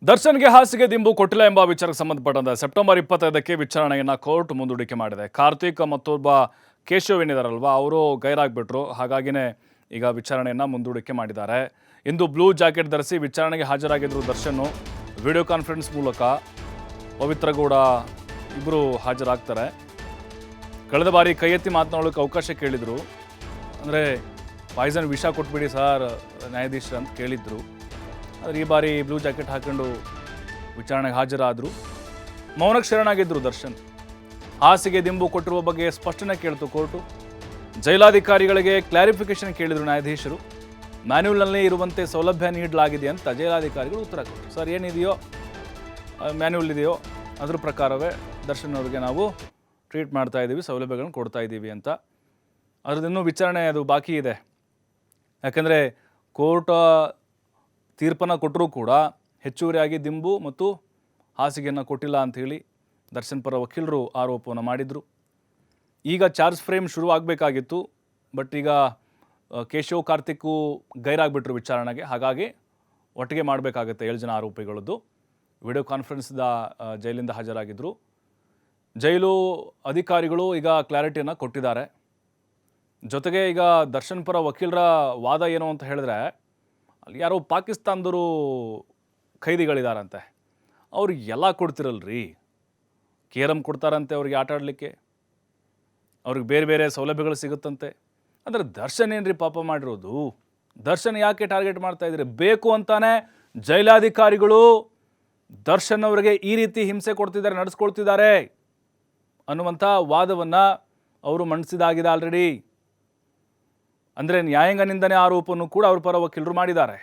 ದರ್ಶನ್ಗೆ ಹಾಸಿಗೆ ದಿಂಬು ಕೊಟ್ಟಿಲ್ಲ ಎಂಬ ವಿಚಾರಕ್ಕೆ ಸಂಬಂಧಪಟ್ಟಂತೆ ಸೆಪ್ಟೆಂಬರ್ 25ಕ್ಕೆ ವಿಚಾರಣೆಯನ್ನ ಕೋರ್ಟ್ ಮುಂದೂಡಿಕೆ ಮಾಡಿದೆ. ಕಾರ್ತಿಕ್ ಮತ್ತೊಬ್ಬ ಕೇಶವ್ ಏನಿದಾರಲ್ವಾ ಅವರು ಗೈರಾಗ್ಬಿಟ್ರು. ಹಾಗಾಗಿನೇ ಈಗ ವಿಚಾರಣೆಯನ್ನ ಮುಂದೂಡಿಕೆ ಮಾಡಿದ್ದಾರೆ. ಇಂದು ಬ್ಲೂ ಜಾಕೆಟ್ ಧರಿಸಿ ವಿಚಾರಣೆಗೆ ಹಾಜರಾಗಿದ್ರು ದರ್ಶನ್. ವಿಡಿಯೋ ಕಾನ್ಫರೆನ್ಸ್ ಮೂಲಕ ಪವಿತ್ರ ಗೌಡ ಇಬ್ಬರು ಹಾಜರಾಗ್ತಾರೆ. ಕಳೆದ ಬಾರಿ ಕೈ ಎತ್ತಿ ಮಾತನಾಡೋಕ್ಕೆ ಅವಕಾಶ ಕೇಳಿದ್ರು. ಅಂದರೆ ಪಾಯ್ಸನ್ ವಿಷ ಕೊಟ್ಬಿಡಿ ಸರ್ ನ್ಯಾಯಾಧೀಶರು ಅಂತ ಕೇಳಿದ್ರು. ಆದರೆ ಈ ಬಾರಿ ಬ್ಲೂ ಜಾಕೆಟ್ ಹಾಕೊಂಡು ವಿಚಾರಣೆಗೆ ಹಾಜರಾದರು. ಮೌನಕ್ಕೆ ಶರಣಾಗಿದ್ದರು ದರ್ಶನ್. ಹಾಸಿಗೆ ದಿಂಬು ಕೊಟ್ಟಿರುವ ಬಗ್ಗೆ ಸ್ಪಷ್ಟನೆ ಕೇಳಿತು ಕೋರ್ಟು. ಜೈಲಾಧಿಕಾರಿಗಳಿಗೆ ಕ್ಲಾರಿಫಿಕೇಶನ್ ಕೇಳಿದರು ನ್ಯಾಯಾಧೀಶರು. ಮ್ಯಾನ್ಯುವಲ್ನಲ್ಲಿ ಇರುವಂತೆ ಸೌಲಭ್ಯ ನೀಡಲಾಗಿದೆ ಅಂತ ಜೈಲಾಧಿಕಾರಿಗಳು ಉತ್ತರ ಕೊಟ್ಟರು. ಸರ್ ಏನಿದೆಯೋ ಮ್ಯಾನ್ಯುವಲ್ ಇದೆಯೋ ಅದ್ರ ಪ್ರಕಾರವೇ ದರ್ಶನ್ ಅವರಿಗೆ ನಾವು ಟ್ರೀಟ್ ಮಾಡ್ತಾ ಇದ್ದೀವಿ, ಸೌಲಭ್ಯಗಳನ್ನು ಕೊಡ್ತಾ ಇದ್ದೀವಿ ಅಂತ. ಅದ್ರದ್ದು ವಿಚಾರಣೆ ಅದು ಬಾಕಿ ಇದೆ. ಯಾಕೆಂದರೆ ಕೋರ್ಟ್ ತೀರ್ಪನ್ನು ಕೊಟ್ಟರೂ ಕೂಡ ಹೆಚ್ಚುವರಿಯಾಗಿ ದಿಂಬು ಮತ್ತು ಹಾಸಿಗೆಯನ್ನು ಕೊಟ್ಟಿಲ್ಲ ಅಂಥೇಳಿ ದರ್ಶನ್ ಪರ ವಕೀಲರು ಆರೋಪವನ್ನು ಮಾಡಿದರು. ಈಗ ಚಾರ್ಜ್ ಫ್ರೇಮ್ ಶುರು ಆಗಬೇಕಾಗಿತ್ತು. ಬಟ್ ಈಗ ಕೇಶವ್ ಕಾರ್ತಿಕ್ಕು ಗೈರಾಗ್ಬಿಟ್ರು ವಿಚಾರಣೆಗೆ. ಹಾಗಾಗಿ ಒಟ್ಟಿಗೆ ಮಾಡಬೇಕಾಗತ್ತೆ 7 ಜನ ಆರೋಪಿಗಳದ್ದು. ವಿಡಿಯೋ ಕಾನ್ಫರೆನ್ಸ್ದ ಜೈಲಿಂದ ಹಾಜರಾಗಿದ್ದರು. ಜೈಲು ಅಧಿಕಾರಿಗಳು ಈಗ ಕ್ಲಾರಿಟಿಯನ್ನು ಕೊಟ್ಟಿದ್ದಾರೆ. ಜೊತೆಗೆ ಈಗ ದರ್ಶನ್ ಪರ ವಕೀಲರ ವಾದ ಏನು ಅಂತ ಹೇಳಿದ್ರೆ, ಅಲ್ಲಿ ಯಾರೋ ಪಾಕಿಸ್ತಾನದವರು ಖೈದಿಗಳಿದಾರಂತೆ. ಅವ್ರಿಗೆ ಎಲ್ಲ ಕೊಡ್ತಿರಲ್ರಿ, ಕೇರಮ್ ಕೊಡ್ತಾರಂತೆ ಅವ್ರಿಗೆ ಆಟ ಆಡಲಿಕ್ಕೆ, ಅವ್ರಿಗೆ ಬೇರೆ ಬೇರೆ ಸೌಲಭ್ಯಗಳು ಸಿಗುತ್ತಂತೆ. ಅಂದರೆ ದರ್ಶನ್ ಏನ್ರಿ ಪಾಪ ಮಾಡಿರೋದು? ದರ್ಶನ್ ಯಾಕೆ ಟಾರ್ಗೆಟ್ ಮಾಡ್ತಾ ಇದ್ದೀರಿ? ಬೇಕು ಅಂತಾನೆ ಜೈಲಾಧಿಕಾರಿಗಳು ದರ್ಶನ್ ಅವರಿಗೆ ಈ ರೀತಿ ಹಿಂಸೆ ಕೊಡ್ತಿದ್ದಾರೆ, ನಡೆಸ್ಕೊಳ್ತಿದ್ದಾರೆ ಅನ್ನುವಂಥ ವಾದವನ್ನು ಅವರು ಮಂಡಿಸಿದಾಗಿದೆ ಆಲ್ರೆಡಿ. ಅಂದರೆ ನ್ಯಾಯಾಂಗ ನಿಂದನೆ ಆರೋಪವನ್ನು ಕೂಡ ಅವ್ರ ಪರ ವಕೀಲರು ಮಾಡಿದ್ದಾರೆ.